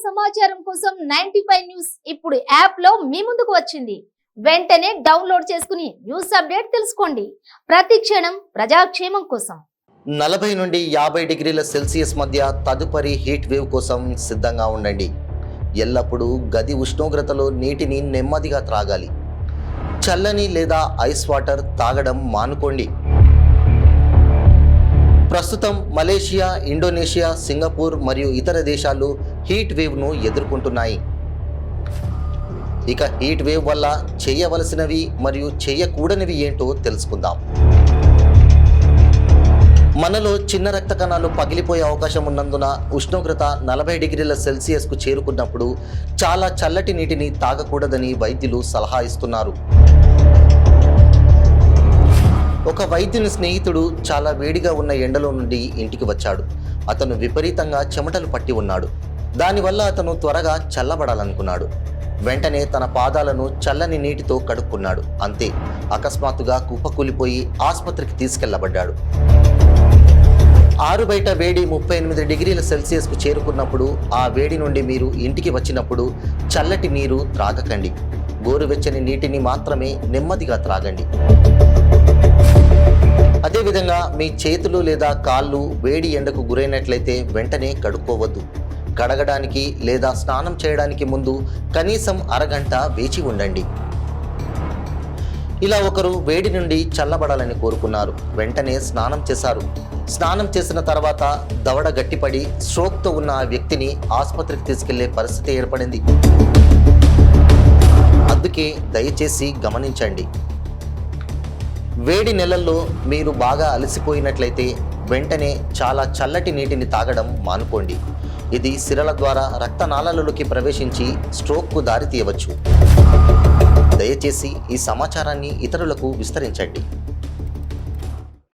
సమాచారం కోసం 95 న్యూస్ ఇప్పుడు యాప్ లో మీ ముందుకు వచ్చింది. వెంటనే డౌన్లోడ్ చేసుకుని న్యూస్ అప్డేట్ తెలుసుకోండి. ప్రతి క్షణం ప్రజాక్షేమం కోసం. 40 నుండి 50 డిగ్రీల సెల్సియస్ మధ్య తదుపరి హీట్ వేవ్ కోసం సిద్ధంగా ఉండండి. ఎల్లప్పుడూ గది ఉష్ణోగ్రతలో నీటిని నెమ్మదిగా త్రాగాలి. చల్లని లేదా ఐస్ వాటర్ తాగడం మానుకోండి. ప్రస్తుతం మలేషియా, ఇండోనేషియా, సింగపూర్ మరియు ఇతర దేశాలు హీట్ వేవ్ను ఎదుర్కొంటున్నాయి. ఇక హీట్ వేవ్ వల్ల చేయవలసినవి మరియు చేయకూడనివి ఏంటో తెలుసుకుందాం. మనలో చిన్న రక్త కణాలు పగిలిపోయే అవకాశం ఉన్నందున ఉష్ణోగ్రత 40 డిగ్రీల సెల్సియస్కు చేరుకున్నప్పుడు చాలా చల్లటి నీటిని తాగకూడదని వైద్యులు సలహా ఇస్తున్నారు. ఒక వైద్యుని స్నేహితుడు చాలా వేడిగా ఉన్న ఎండలో నుండి ఇంటికి వచ్చాడు. అతను విపరీతంగా చెమటలు పట్టి ఉన్నాడు. దానివల్ల అతను త్వరగా చల్లబడాలనుకున్నాడు. వెంటనే తన పాదాలను చల్లని నీటితో కడుక్కున్నాడు. అంతే, అకస్మాత్తుగా కుప్పకూలిపోయి ఆసుపత్రికి తీసుకెళ్లబడ్డాడు. ఆరు బయట వేడి 38 డిగ్రీల సెల్సియస్కు చేరుకున్నప్పుడు ఆ వేడి నుండి మీరు ఇంటికి వచ్చినప్పుడు చల్లటి నీరు త్రాగకండి. గోరువెచ్చని నీటిని మాత్రమే నెమ్మదిగా త్రాగండి. అదేవిధంగా మీ చేతులు లేదా కాళ్ళు వేడి ఎండకు గురైనట్లయితే వెంటనే కడుక్కోవద్దు. కడగడానికి లేదా స్నానం చేయడానికి ముందు కనీసం అరగంట వేచి ఉండండి. ఇలా ఒకరు వేడి నుండి చల్లబడాలని కోరుకున్నారు. వెంటనే స్నానం చేశారు. స్నానం చేసిన తర్వాత దవడ గట్టిపడి స్ట్రోక్తో ఉన్న ఆ వ్యక్తిని ఆసుపత్రికి తీసుకెళ్లే పరిస్థితి ఏర్పడింది. అందుకే దయచేసి గమనించండి. వేడి నెలల్లో మీరు బాగా అలసిపోయినట్లయితే వెంటనే చాలా చల్లటి నీటిని తాగడం మానుకోండి. ఇది సిరల ద్వారా రక్తనాళాలలోకి ప్రవేశించి స్ట్రోక్కు దారితీయవచ్చు. దయచేసి ఈ సమాచారాన్ని ఇతరులకు విస్తరించండి.